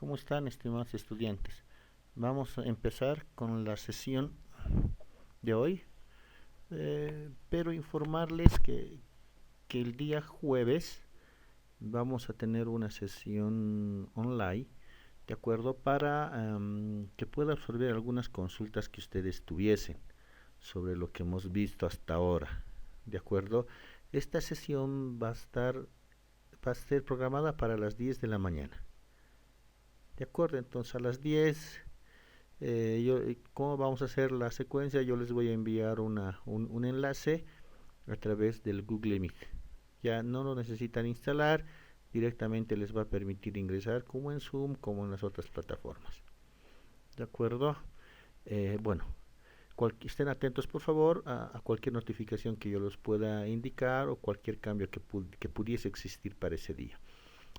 ¿Cómo están, estimados estudiantes? Vamos a empezar con la sesión de hoy, pero informarles que el día jueves vamos a tener una sesión online, ¿de acuerdo? Para que pueda absorber algunas consultas que ustedes tuviesen sobre lo que hemos visto hasta ahora, ¿de acuerdo? Esta sesión va a ser programada para las 10 de la mañana. De acuerdo, entonces a las 10, ¿cómo vamos a hacer la secuencia? Yo les voy a enviar un enlace a través del Google Meet. Ya no lo necesitan instalar, directamente les va a permitir ingresar como en Zoom, como en las otras plataformas. ¿De acuerdo? Bueno, estén atentos por favor a cualquier notificación que yo les pueda indicar o cualquier cambio que pudiese existir para ese día.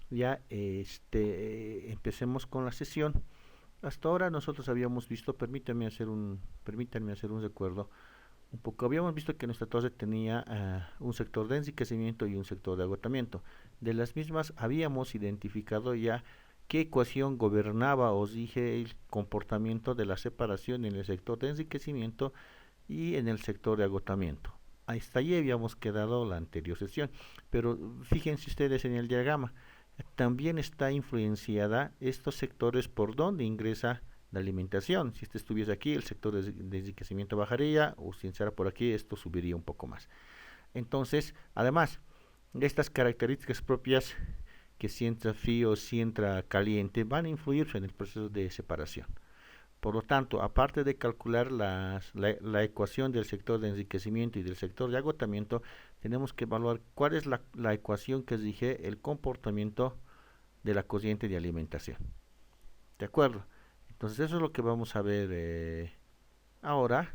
Ya empecemos con la sesión. Hasta ahora nosotros habíamos visto, permítanme hacer un recuerdo un poco, habíamos visto que nuestra torre tenía un sector de enriquecimiento y un sector de agotamiento. De las mismas habíamos identificado ya qué ecuación gobernaba, os dije, el comportamiento de la separación en el sector de enriquecimiento y en el sector de agotamiento. Hasta allí habíamos quedado la anterior sesión, pero fíjense ustedes en el diagrama, también está influenciada estos sectores por donde ingresa la alimentación. Si este estuviese aquí, el sector de enriquecimiento bajaría, o si entrara por aquí, esto subiría un poco más. Entonces, además de estas características propias, que si entra frío o si entra caliente, van a influir en el proceso de separación. Por lo tanto, aparte de calcular la ecuación del sector de enriquecimiento y del sector de agotamiento, tenemos que evaluar cuál es la ecuación que rige el comportamiento de la corriente de alimentación. ¿De acuerdo? Entonces eso es lo que vamos a ver ahora.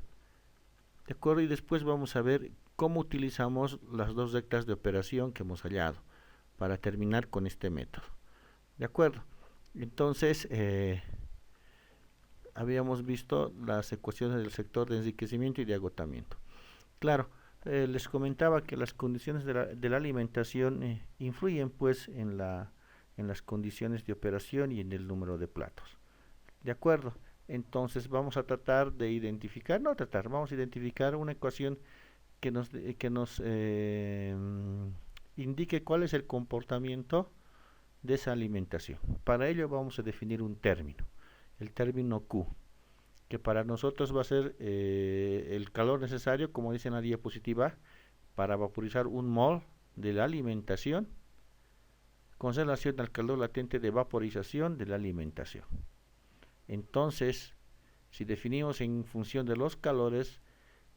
¿De acuerdo? Y después vamos a ver cómo utilizamos las dos rectas de operación que hemos hallado para terminar con este método. ¿De acuerdo? Entonces, habíamos visto las ecuaciones del sector de enriquecimiento y de agotamiento. Claro, les comentaba que las condiciones de la alimentación influyen pues en las condiciones de operación y en el número de platos. ¿De acuerdo? Entonces vamos a tratar de identificar, no tratar, vamos a identificar una ecuación que nos indique cuál es el comportamiento de esa alimentación. Para ello vamos a definir un término, el término Q, que para nosotros va a ser el calor necesario, como dice en la diapositiva, para vaporizar un mol de la alimentación con relación al calor latente de vaporización de la alimentación. Entonces, si definimos en función de los calores,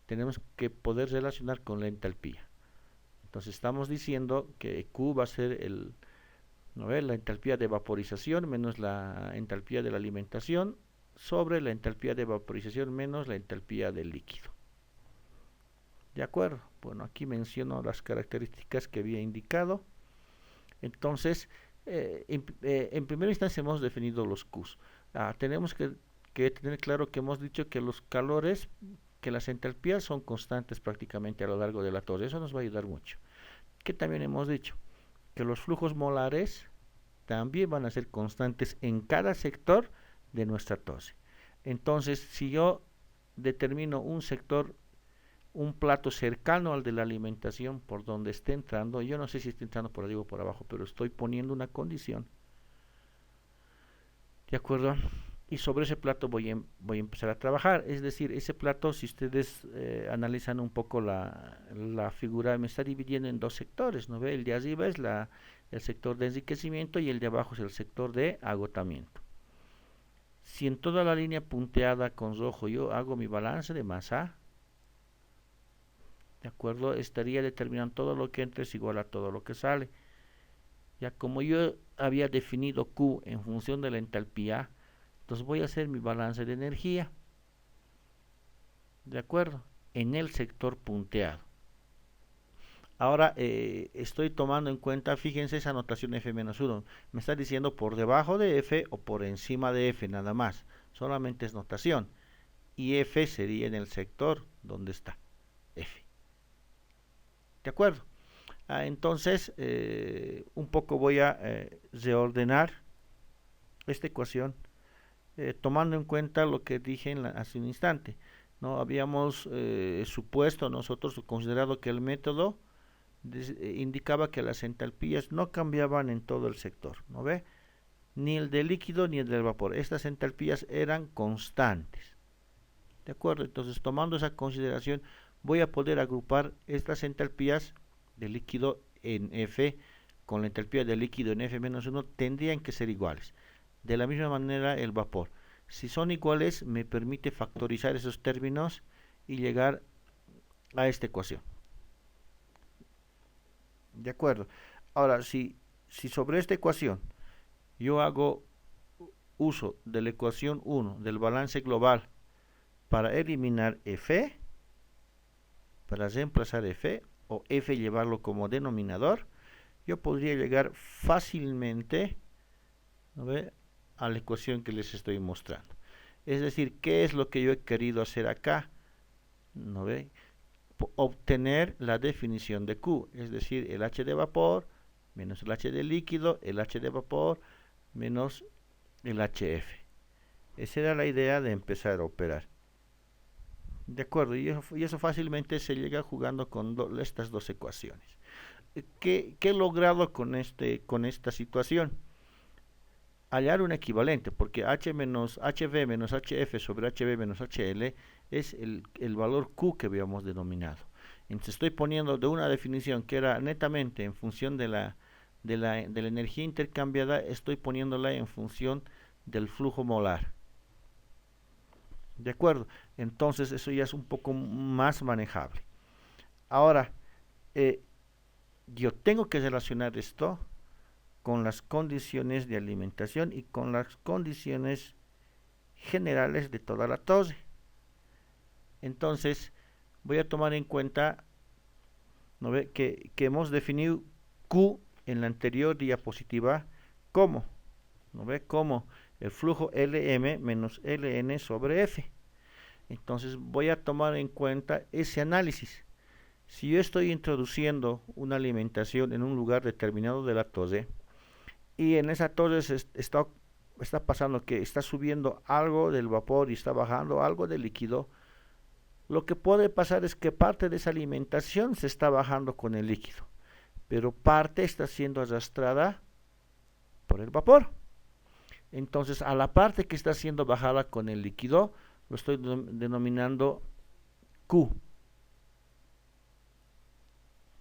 tenemos que poder relacionar con la entalpía. Entonces estamos diciendo que Q va a ser ¿no ve? La entalpía de vaporización menos la entalpía de la alimentación sobre la entalpía de vaporización menos la entalpía del líquido. ¿De acuerdo? Bueno, aquí menciono las características que había indicado. Entonces, en primera instancia hemos definido los Qs. Tenemos que tener claro que hemos dicho que los calores, que las entalpías son constantes prácticamente a lo largo de la torre. Eso nos va a ayudar mucho. Que también hemos dicho que los flujos molares también van a ser constantes en cada sector de nuestra torre. Entonces, si yo determino un sector, un plato cercano al de la alimentación por donde esté entrando, yo no sé si está entrando por arriba o por abajo, pero estoy poniendo una condición, ¿de acuerdo? Y sobre ese plato voy a empezar a trabajar. Es decir, ese plato, si ustedes analizan un poco la figura, me está dividiendo en dos sectores, ¿no ve? El de arriba es el sector de enriquecimiento y el de abajo es el sector de agotamiento. Si en toda la línea punteada con rojo yo hago mi balance de masa, ¿de acuerdo? Estaría determinando todo lo que entra es igual a todo lo que sale. Ya como yo había definido Q en función de la entalpía, entonces voy a hacer mi balance de energía, ¿de acuerdo? En el sector punteado. Ahora estoy tomando en cuenta, fíjense esa notación F-1, me está diciendo por debajo de F o por encima de F nada más, solamente es notación. Y F sería en el sector donde está F. ¿De acuerdo? Entonces, un poco voy a reordenar esta ecuación, tomando en cuenta lo que dije hace un instante. No habíamos supuesto nosotros considerado que el método indicaba que las entalpías no cambiaban en todo el sector, ¿no ve? Ni el del líquido ni el del vapor. Estas entalpías eran constantes. ¿De acuerdo? Entonces, tomando esa consideración, voy a poder agrupar estas entalpías del líquido en F con la entalpía del líquido en F menos 1 tendrían que ser iguales. De la misma manera el vapor. Si son iguales, me permite factorizar esos términos y llegar a esta ecuación. ¿De acuerdo? Ahora, si sobre esta ecuación yo hago uso de la ecuación 1 del balance global para eliminar F, para reemplazar F, o F llevarlo como denominador, yo podría llegar fácilmente, ¿no ve?, a la ecuación que les estoy mostrando. Es decir, ¿qué es lo que yo he querido hacer acá? ¿No ve? Obtener la definición de Q, es decir, el H de vapor menos el H de líquido, el H de vapor menos el HF. Esa era la idea de empezar a operar. De acuerdo, y eso fácilmente se llega jugando con estas dos ecuaciones. ¿Qué he logrado con esta situación? Hallar un equivalente, porque H menos HV menos HF sobre HB menos HL es el valor Q que habíamos denominado. Entonces estoy poniendo de una definición que era netamente en función de la energía intercambiada, estoy poniéndola en función del flujo molar. ¿De acuerdo? Entonces eso ya es un poco más manejable. Ahora, yo tengo que relacionar esto con las condiciones de alimentación y con las condiciones generales de toda la TOSE. Entonces, voy a tomar en cuenta, ¿no ve?, que hemos definido Q en la anterior diapositiva como, ¿no ve?, como el flujo LM menos LN sobre F. Entonces, voy a tomar en cuenta ese análisis. Si yo estoy introduciendo una alimentación en un lugar determinado de la TOSE, y en esa TOSE está pasando que está subiendo algo del vapor y está bajando algo del líquido, lo que puede pasar es que parte de esa alimentación se está bajando con el líquido, pero parte está siendo arrastrada por el vapor. Entonces, a la parte que está siendo bajada con el líquido, lo estoy denominando Q.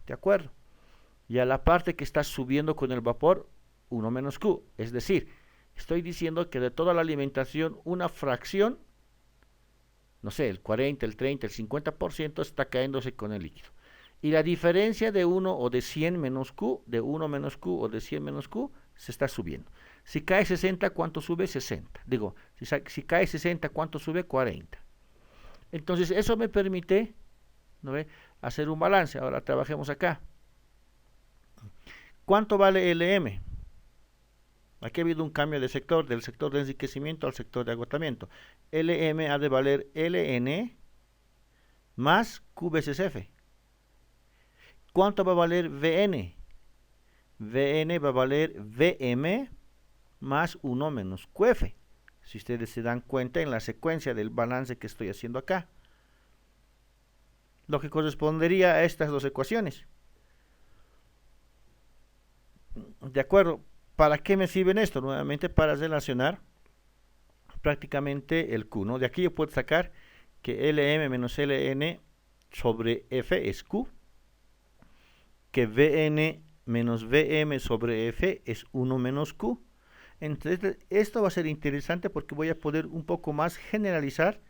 ¿De acuerdo? Y a la parte que está subiendo con el vapor, 1 menos Q. Es decir, estoy diciendo que de toda la alimentación, una fracción, no sé, el 40, el 30, el 50% está cayéndose con el líquido. Y la diferencia de 1 o de 100 menos Q, de 1 menos Q o de 100 menos Q, se está subiendo. Si cae 60, ¿cuánto sube? 60. Digo, si cae 60, ¿cuánto sube? 40. Entonces, eso me permite, ¿no ve?, hacer un balance. Ahora trabajemos acá. ¿Cuánto vale LM? Aquí ha habido un cambio de sector, del sector de enriquecimiento al sector de agotamiento. LM ha de valer LN más Q veces F. ¿Cuánto va a valer VN? VN va a valer VM más 1 menos QF. Si ustedes se dan cuenta en la secuencia del balance que estoy haciendo acá. Lo que correspondería a estas dos ecuaciones. De acuerdo, ¿para qué me sirven esto? Nuevamente para relacionar prácticamente el Q, ¿no? De aquí yo puedo sacar que LM menos LN sobre F es Q, que VN menos VM sobre F es 1 menos Q. Entonces, esto va a ser interesante porque voy a poder un poco más generalizar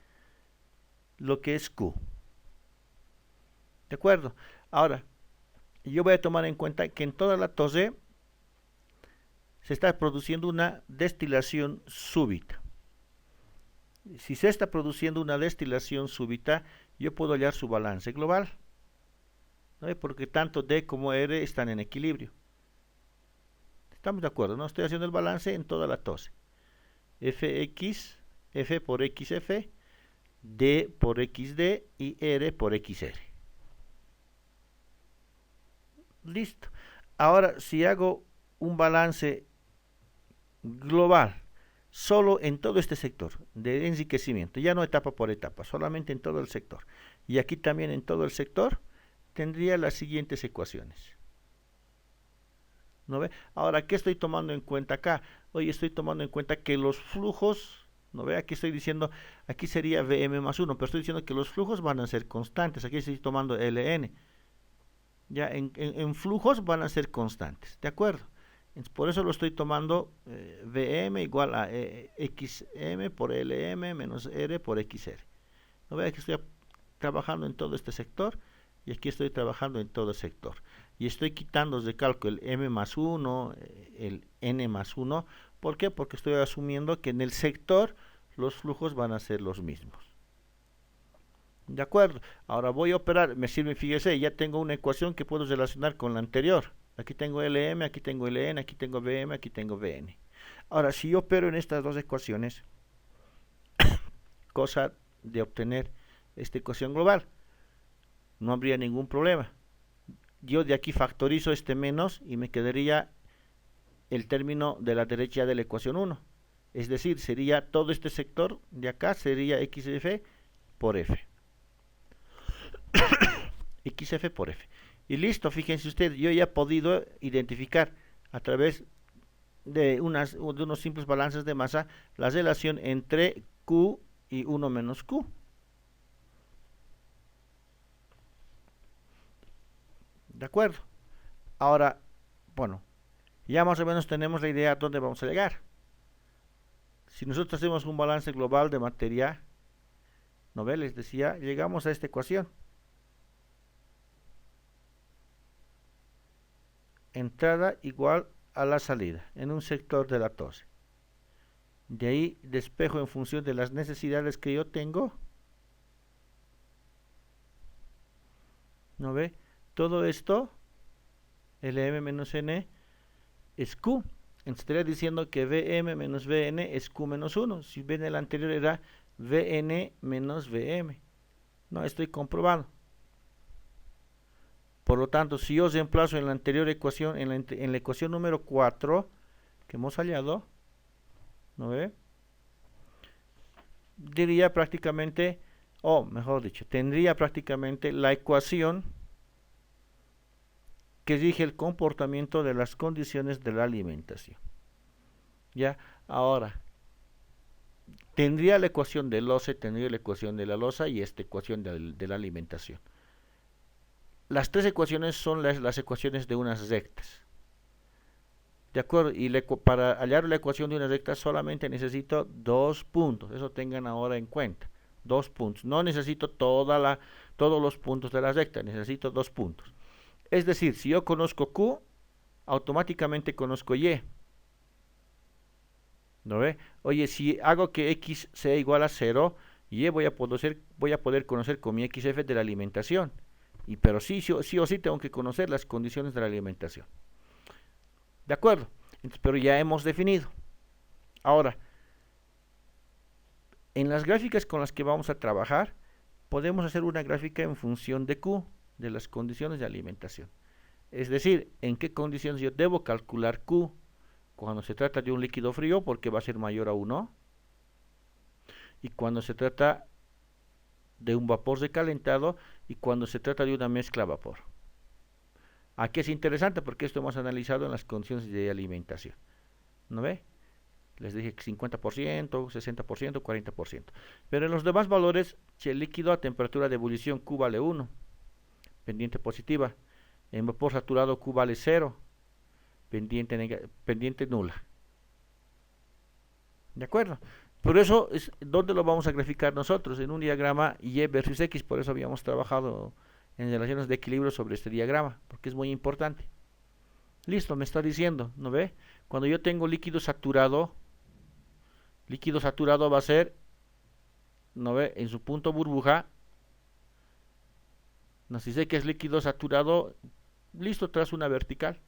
lo que es Q. ¿De acuerdo? Ahora, yo voy a tomar en cuenta que en toda la TOSE se está produciendo una destilación súbita. Si se está produciendo una destilación súbita, yo puedo hallar su balance global, ¿no? Porque tanto D como R están en equilibrio. Estamos de acuerdo, ¿no? Estoy haciendo el balance en toda la TOSE. Fx, F por XF, D por XD y R por XR. Listo. Ahora, si hago un balance global solo en todo este sector de enriquecimiento, ya no etapa por etapa, solamente en todo el sector. Y aquí también en todo el sector tendría las siguientes ecuaciones. ¿No ve? Ahora, ¿qué estoy tomando en cuenta acá? Hoy estoy tomando en cuenta que los flujos, ¿no ve? Aquí estoy diciendo, aquí sería Vm más 1, pero estoy diciendo que los flujos van a ser constantes. Aquí estoy tomando Ln. Ya en flujos van a ser constantes, ¿de acuerdo? Por eso lo estoy tomando Vm igual a Xm por Lm menos R por Xr. ¿No ve? Aquí estoy trabajando en todo este sector y aquí estoy trabajando en todo el sector. Y estoy quitando de cálculo el m más 1, el n más 1. ¿Por qué? Porque estoy asumiendo que en el sector los flujos van a ser los mismos. ¿De acuerdo? Ahora voy a operar, me sirve, fíjese, ya tengo una ecuación que puedo relacionar con la anterior. Aquí tengo Lm, aquí tengo Ln, aquí tengo Vm, aquí tengo Vn. Ahora, si yo opero en estas dos ecuaciones, cosa de obtener esta ecuación global, no habría ningún problema. Yo de aquí factorizo este menos y me quedaría el término de la derecha de la ecuación 1. Es decir, sería todo este sector de acá, sería xf por f. xf por f. Y listo, fíjense ustedes, yo ya he podido identificar a través de unos simples balances de masa la relación entre Q y 1 menos Q. ¿De acuerdo? Ahora, bueno, ya más o menos tenemos la idea a dónde vamos a llegar. Si nosotros hacemos un balance global de materia, ¿no ve? Les decía, llegamos a esta ecuación. Entrada igual a la salida en un sector de la torre. De ahí despejo en función de las necesidades que yo tengo. ¿No ve? Todo esto, Lm menos n, es Q. Estaría diciendo que Vm menos Vn es Q menos 1. Si ven el anterior era Vn menos Vm. No, estoy comprobando. Por lo tanto, si yo reemplazo en la anterior ecuación, en la ecuación número 4 que hemos hallado, ¿no ve? Diría prácticamente, o mejor dicho, tendría prácticamente la ecuación que rige el comportamiento de las condiciones de la alimentación. Ya, ahora, tendría la ecuación del loce, tendría la ecuación de la losa y esta ecuación de la alimentación. Las tres ecuaciones son las ecuaciones de unas rectas. ¿De acuerdo? Y para hallar la ecuación de una recta solamente necesito 2 puntos. Eso tengan ahora en cuenta. 2 puntos. No necesito todos los puntos de la recta. Necesito 2 puntos. Es decir, si yo conozco Q, automáticamente conozco Y. ¿No ve? Oye, si hago que X sea igual a 0, Y voy a poder conocer con mi XF de la alimentación. Pero sí o sí tengo que conocer las condiciones de la alimentación. ¿De acuerdo? Entonces, pero ya hemos definido. Ahora, en las gráficas con las que vamos a trabajar, podemos hacer una gráfica en función de Q, de las condiciones de alimentación. Es decir, en qué condiciones yo debo calcular Q cuando se trata de un líquido frío, porque va a ser mayor a 1, y cuando se trata de un vapor recalentado y cuando se trata de una mezcla a vapor. Aquí es interesante porque esto hemos analizado en las condiciones de alimentación. ¿No ve? Les dije que 50%, 60%, 40%. Pero en los demás valores, si el líquido a temperatura de ebullición Q vale 1, pendiente positiva. En vapor saturado Q vale 0, pendiente nula. ¿De acuerdo? Por eso, ¿dónde lo vamos a graficar nosotros? En un diagrama Y versus X, por eso habíamos trabajado en relaciones de equilibrio sobre este diagrama, porque es muy importante. Listo, me está diciendo, ¿no ve? Cuando yo tengo líquido saturado va a ser, ¿no ve? En su punto burbuja, no, si sé que es líquido saturado, listo, trazo una vertical.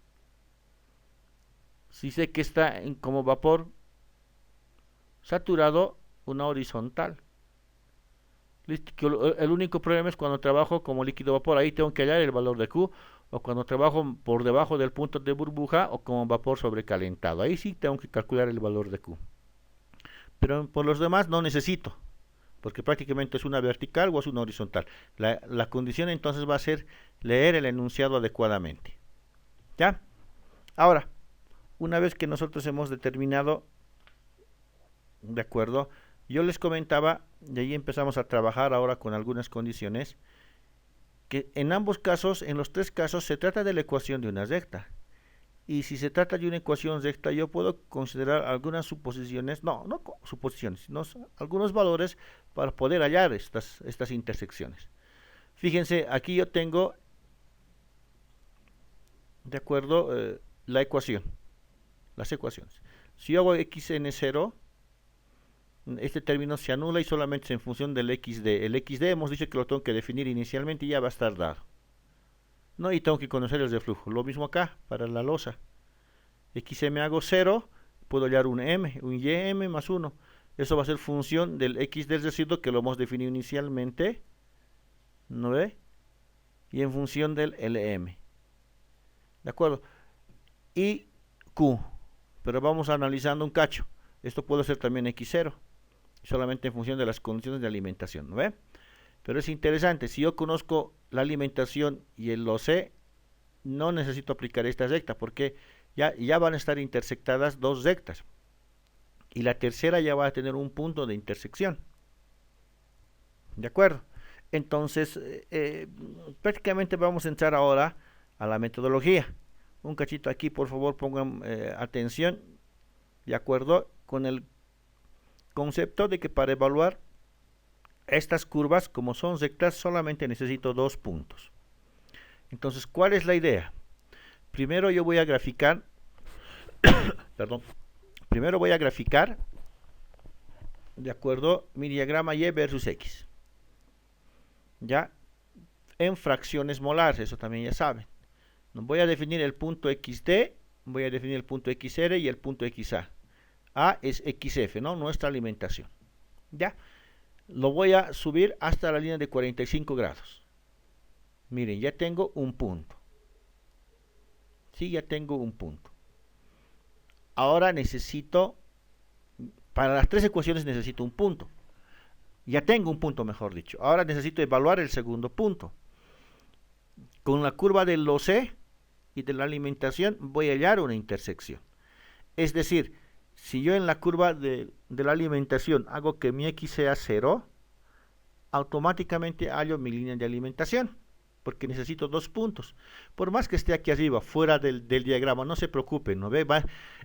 Si sé que está como vapor saturado, una horizontal. Listo. El único problema es cuando trabajo como líquido vapor, ahí tengo que hallar el valor de Q, o cuando trabajo por debajo del punto de burbuja o como vapor sobrecalentado, ahí sí tengo que calcular el valor de Q. pero por los demás no necesito, porque prácticamente es una vertical o es una horizontal. La condición entonces va a ser leer el enunciado adecuadamente. ¿Ya? Ahora, una vez que nosotros hemos determinado, de acuerdo, yo les comentaba, y ahí empezamos a trabajar ahora con algunas condiciones, que en ambos casos, en los tres casos, se trata de la ecuación de una recta. Y si se trata de una ecuación recta, yo puedo considerar algunas suposiciones, no suposiciones, sino algunos valores para poder hallar estas intersecciones. Fíjense, aquí yo tengo, de acuerdo, la ecuación, las ecuaciones. Si yo hago xn0, este término se anula y solamente es en función del xd. El xd hemos dicho que lo tengo que definir inicialmente y ya va a estar dado. ¿No? Y tengo que conocer el reflujo. Lo mismo acá, para la losa. xm hago 0, puedo hallar un ym más 1. Eso va a ser función del x del residuo que lo hemos definido inicialmente, ¿no ve? Y en función del lm. ¿De acuerdo? Y q, pero vamos analizando un cacho. Esto puede ser también x0, solamente en función de las condiciones de alimentación, ¿no ve? Pero es interesante, si yo conozco la alimentación y lo sé, no necesito aplicar esta recta, porque ya van a estar intersectadas dos rectas. Y la tercera ya va a tener un punto de intersección. ¿De acuerdo? Entonces, prácticamente vamos a entrar ahora a la metodología. Un cachito aquí, por favor, pongan atención, ¿de acuerdo? Con el concepto de que para evaluar estas curvas, como son rectas, solamente necesito dos puntos. Entonces, ¿cuál es la idea? Primero yo voy a graficar, perdón, primero voy a graficar, de acuerdo, mi diagrama Y versus X. Ya, en fracciones molares, eso también ya saben. Voy a definir el punto XD, voy a definir el punto XR y el punto XA. A es XF, ¿no? Nuestra alimentación. Ya, lo voy a subir hasta la línea de 45 grados. Miren, ya tengo un punto. Sí, ya tengo un punto. Ahora necesito, para las tres ecuaciones necesito un punto. Ya tengo un punto, mejor dicho. Ahora necesito evaluar el segundo punto. Con la curva del OC y de la alimentación voy a hallar una intersección. Es decir, si yo en la curva de la alimentación hago que mi X sea 0, automáticamente hallo mi línea de alimentación, porque necesito dos puntos. Por más que esté aquí arriba, fuera del diagrama, no se preocupen, ¿no ve?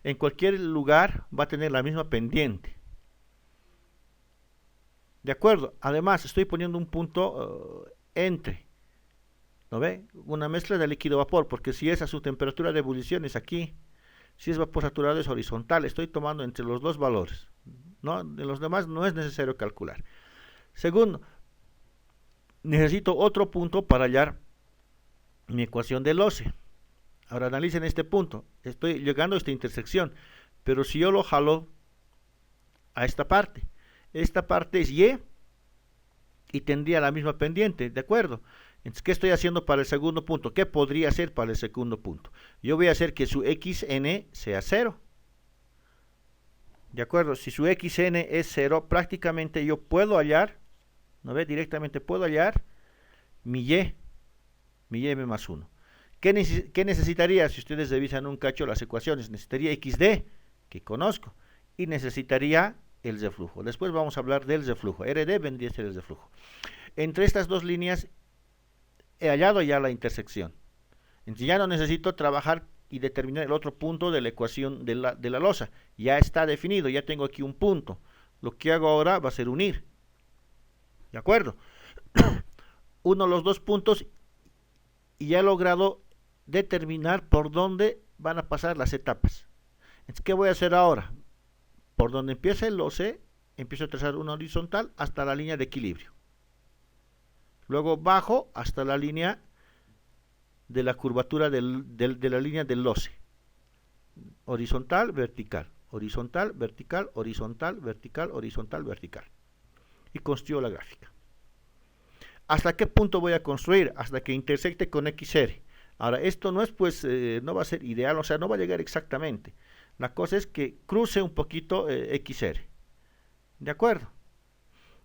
En cualquier lugar va a tener la misma pendiente. ¿De acuerdo? Además, estoy poniendo un punto entre, ¿no ve? Una mezcla de líquido-vapor, porque si es a su temperatura de ebullición es aquí, si es vapor saturado es horizontal, estoy tomando entre los dos valores, ¿no? De los demás no es necesario calcular. Segundo, necesito otro punto para hallar mi ecuación del OCE. Ahora analicen este punto, estoy llegando a esta intersección, pero si yo lo jalo a esta parte es Y y tendría la misma pendiente, ¿de acuerdo? Entonces, ¿qué estoy haciendo para el segundo punto? ¿Qué podría hacer para el segundo punto? Yo voy a hacer que su xn sea 0. ¿De acuerdo? Si su xn es 0, prácticamente yo puedo hallar, ¿no ve? Directamente puedo hallar mi m más 1. ¿Qué necesitaría? Si ustedes revisan un cacho las ecuaciones, necesitaría xd, que conozco, y necesitaría el reflujo. Después vamos a hablar del reflujo. RD vendría a ser el reflujo. Entre estas dos líneas he hallado ya la intersección. Entonces ya no necesito trabajar y determinar el otro punto de la ecuación de la losa. Ya está definido, ya tengo aquí un punto. Lo que hago ahora va a ser unir. ¿De acuerdo? Uno los dos puntos y ya he logrado determinar por dónde van a pasar las etapas. Entonces, ¿qué voy a hacer ahora? Por donde empieza el OC, empiezo a trazar una horizontal hasta la línea de equilibrio. Luego bajo hasta la línea de la curvatura de la línea del OC. Horizontal, vertical, horizontal, vertical, horizontal, vertical, horizontal, vertical. Y construyo la gráfica. ¿Hasta qué punto voy a construir? Hasta que intersecte con XR. Ahora, esto no es, pues, no va a ser ideal, o sea, no va a llegar exactamente. La cosa es que cruce un poquito XR. ¿De acuerdo?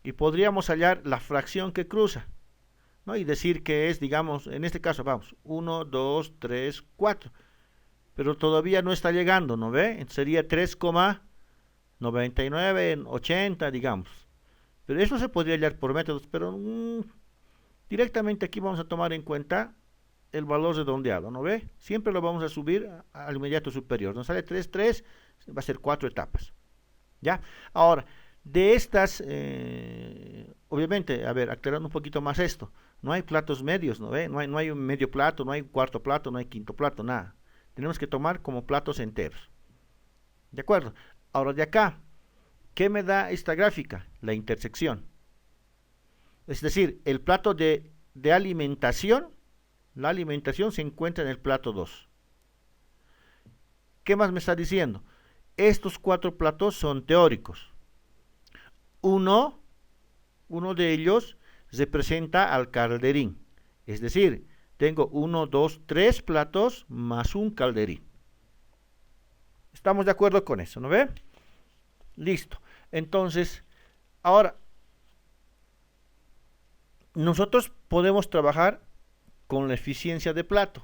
Y podríamos hallar la fracción que cruza, ¿no? Y decir que es, digamos, en este caso, vamos, 1, 2, 3, 4. Pero todavía no está llegando, ¿no ve? Entonces sería 3,99 en 80, digamos. Pero eso se podría hallar por métodos, pero directamente aquí vamos a tomar en cuenta el valor redondeado, ¿no ve? Siempre lo vamos a subir al inmediato superior. Nos sale 3, 3, va a ser 4 etapas. ¿Ya? Ahora, de estas, obviamente, a ver, aclarando un poquito más esto, no hay platos medios, ¿no ve? No hay un medio plato, no hay un cuarto plato, no hay quinto plato, nada. Tenemos que tomar como platos enteros. ¿De acuerdo? Ahora de acá, ¿qué me da esta gráfica? La intersección. Es decir, el plato de alimentación, la alimentación se encuentra en el plato 2. ¿Qué más me está diciendo? Estos 4 platos son teóricos. Uno de ellos representa al calderín. Es decir, tengo 1, 2, 3 platos más un calderín. ¿Estamos de acuerdo con eso, no ve? Listo. Entonces, ahora, nosotros podemos trabajar con la eficiencia de plato.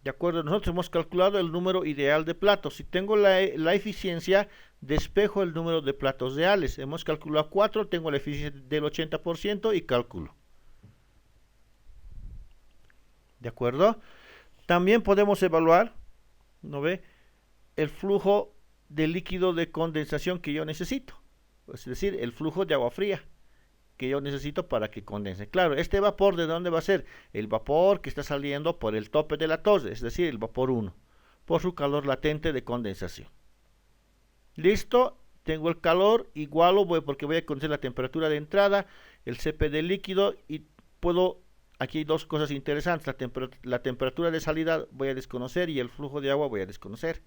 De acuerdo, nosotros hemos calculado el número ideal de platos. Si tengo la eficiencia, despejo el número de platos reales. Hemos calculado 4, tengo la eficiencia del 80% y calculo. ¿De acuerdo? También podemos evaluar, ¿no ve?, el flujo de líquido de condensación que yo necesito. Es decir, el flujo de agua fría que yo necesito para que condense. Claro, este vapor, ¿de dónde va a ser? El vapor que está saliendo por el tope de la torre, es decir, el vapor 1, por su calor latente de condensación. Listo, tengo el calor, igualo, porque voy a conocer la temperatura de entrada, el Cp del líquido y puedo, aquí hay dos cosas interesantes, la temperatura de salida voy a desconocer y el flujo de agua voy a desconocer.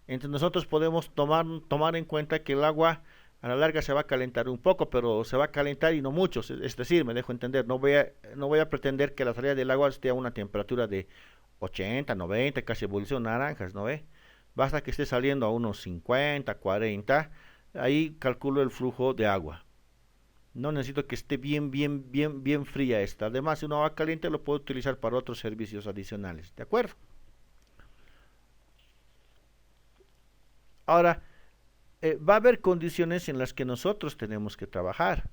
Entonces nosotros podemos tomar en cuenta que el agua a la larga se va a calentar un poco, pero se va a calentar y no mucho, es decir, me dejo entender, no voy a pretender que la salida del agua esté a una temperatura de 80, 90, casi ebullición naranjas, ¿no ve? Basta que esté saliendo a unos 50, 40, ahí calculo el flujo de agua. No necesito que esté bien fría esta. Además, si una agua caliente lo puedo utilizar para otros servicios adicionales, ¿de acuerdo? Ahora, va a haber condiciones en las que nosotros tenemos que trabajar,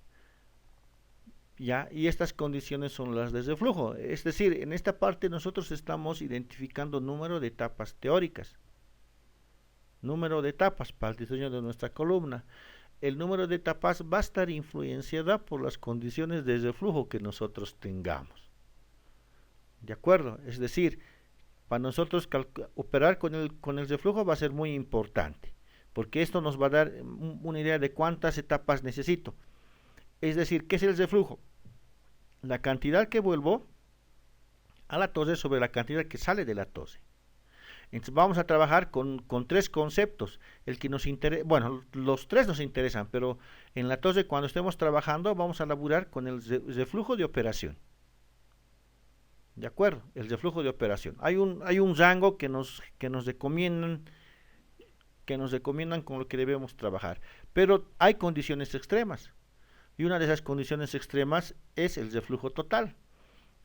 ¿ya? Y estas condiciones son las de reflujo. Es decir, en esta parte nosotros estamos identificando número de etapas teóricas. Número de etapas para el diseño de nuestra columna. El número de etapas va a estar influenciada por las condiciones de reflujo que nosotros tengamos. ¿De acuerdo? Es decir, para nosotros operar con el reflujo va a ser muy importante, porque esto nos va a dar una idea de cuántas etapas necesito. Es decir, ¿qué es el reflujo? La cantidad que vuelvo a la torre sobre la cantidad que sale de la torre. Entonces vamos a trabajar con 3 conceptos. El que nos interesa, bueno, los 3 nos interesan, pero en la torre cuando estemos trabajando vamos a laburar con el reflujo de operación. ¿De acuerdo? El reflujo de operación. Hay un rango que nos recomiendan con lo que debemos trabajar. Pero hay condiciones extremas. Y una de esas condiciones extremas es el reflujo total.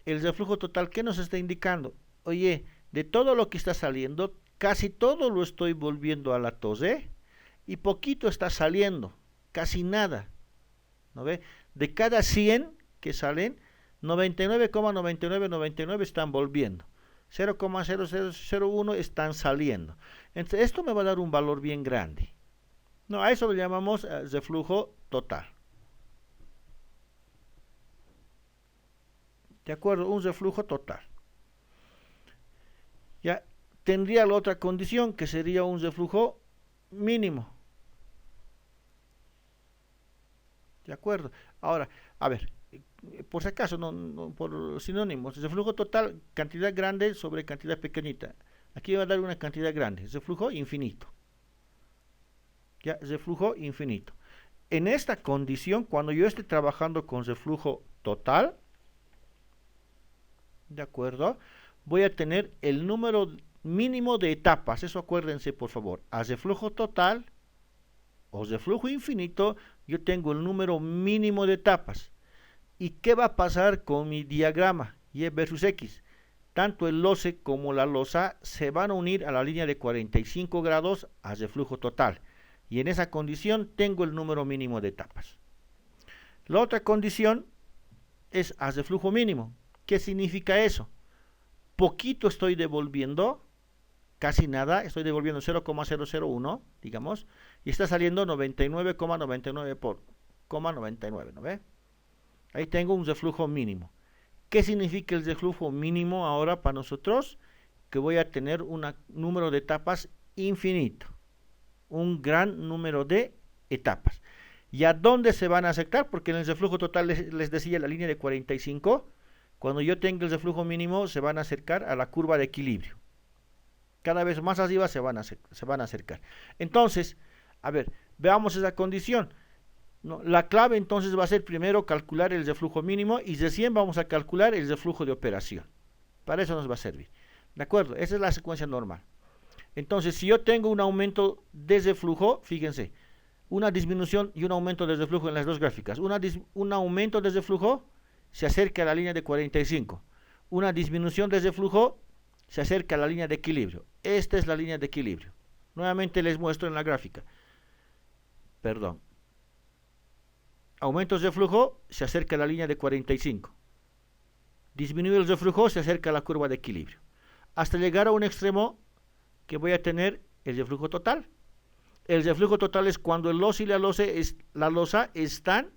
El reflujo total, ¿qué nos está indicando? Oye, de todo lo que está saliendo, casi todo lo estoy volviendo a la torre y poquito está saliendo, casi nada. ¿No ve? De cada 100 que salen, 99,9999 están volviendo. 0,0001 están saliendo. Entonces, esto me va a dar un valor bien grande. No, a eso lo llamamos reflujo total. ¿De acuerdo? Un reflujo total. Ya tendría la otra condición que sería un reflujo mínimo. ¿De acuerdo? Ahora, a ver, por si acaso, no por sinónimos, reflujo total, cantidad grande sobre cantidad pequeñita. Aquí va a dar una cantidad grande, reflujo infinito. Ya, reflujo infinito. En esta condición, cuando yo esté trabajando con reflujo total, ¿de acuerdo? Voy a tener el número mínimo de etapas, eso acuérdense por favor, a reflujo total o de flujo infinito, yo tengo el número mínimo de etapas. ¿Y qué va a pasar con mi diagrama? Y versus X. Tanto el loce como la losa se van a unir a la línea de 45 grados haz de flujo total. Y en esa condición tengo el número mínimo de etapas. La otra condición es haz de flujo mínimo. ¿Qué significa eso? Poquito estoy devolviendo, casi nada, estoy devolviendo 0,001, digamos, y está saliendo 99,99 por 99, ¿no ve? Ahí tengo un reflujo mínimo. ¿Qué significa el reflujo mínimo ahora para nosotros? Que voy a tener un número de etapas infinito, un gran número de etapas. ¿Y a dónde se van a acercar? Porque en el reflujo total les decía la línea de 45, cuando yo tenga el reflujo mínimo se van a acercar a la curva de equilibrio. Cada vez más arriba se van a acercar. Entonces, a ver, veamos esa condición. No, la clave entonces va a ser primero calcular el reflujo mínimo y recién vamos a calcular el reflujo de operación. Para eso nos va a servir. ¿De acuerdo? Esa es la secuencia normal. Entonces, si yo tengo un aumento de reflujo, fíjense, una disminución y un aumento de reflujo en las dos gráficas. Un aumento de reflujo se acerca a la línea de 45. Una disminución de reflujo se acerca a la línea de equilibrio. Esta es la línea de equilibrio. Nuevamente les muestro en la gráfica. Perdón. Aumentos de flujo, se acerca a la línea de 45. Disminuye el reflujo, se acerca a la curva de equilibrio. Hasta llegar a un extremo que voy a tener el reflujo total. El reflujo total es cuando el loce y la losa están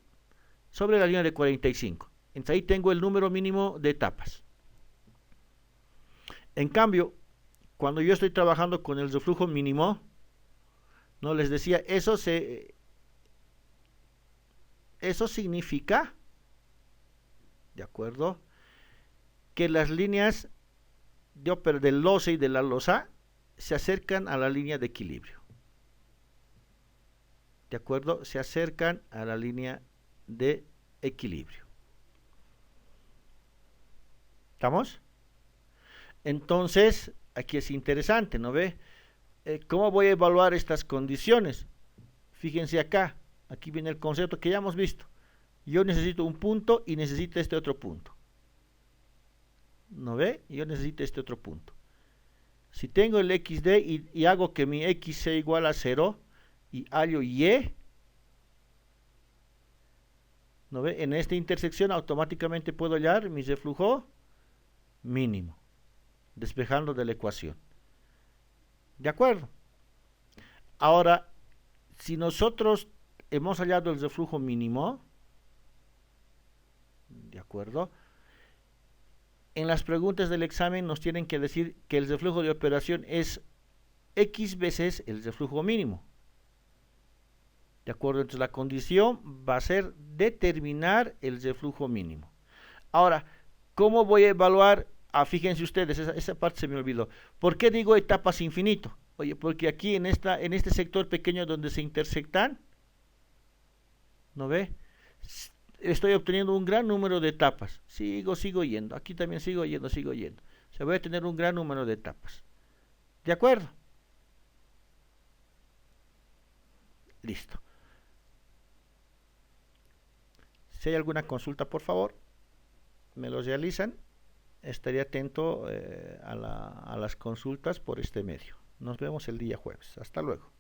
sobre la línea de 45. Entonces ahí tengo el número mínimo de etapas. En cambio, cuando yo estoy trabajando con el reflujo mínimo, no les decía, eso significa, ¿de acuerdo?, que las líneas del loce y de la losa se acercan a la línea de equilibrio. ¿De acuerdo? Se acercan a la línea de equilibrio. ¿Estamos? Entonces, aquí es interesante, ¿no ve? ¿Cómo voy a evaluar estas condiciones? Fíjense acá. Aquí viene el concepto que ya hemos visto. Yo necesito un punto y necesito este otro punto. ¿No ve? Yo necesito este otro punto. Si tengo el XD y hago que mi X sea igual a 0 y hallo Y, ¿no ve? En esta intersección automáticamente puedo hallar mi reflujo mínimo, despejando de la ecuación. ¿De acuerdo? Ahora, si nosotros hemos hallado el reflujo mínimo, ¿de acuerdo? En las preguntas del examen nos tienen que decir que el reflujo de operación es X veces el reflujo mínimo. ¿De acuerdo? Entonces la condición va a ser determinar el reflujo mínimo. Ahora, ¿cómo voy a evaluar? Fíjense ustedes, esa parte se me olvidó. ¿Por qué digo etapas infinito? Oye, porque aquí en este sector pequeño donde se intersectan, ¿no ve? Estoy obteniendo un gran número de etapas. Sigo yendo. Aquí también sigo yendo. O sea, voy a tener un gran número de etapas. ¿De acuerdo? Listo. Si hay alguna consulta, por favor, me lo realizan. Estaré atento a las consultas por este medio. Nos vemos el día jueves. Hasta luego.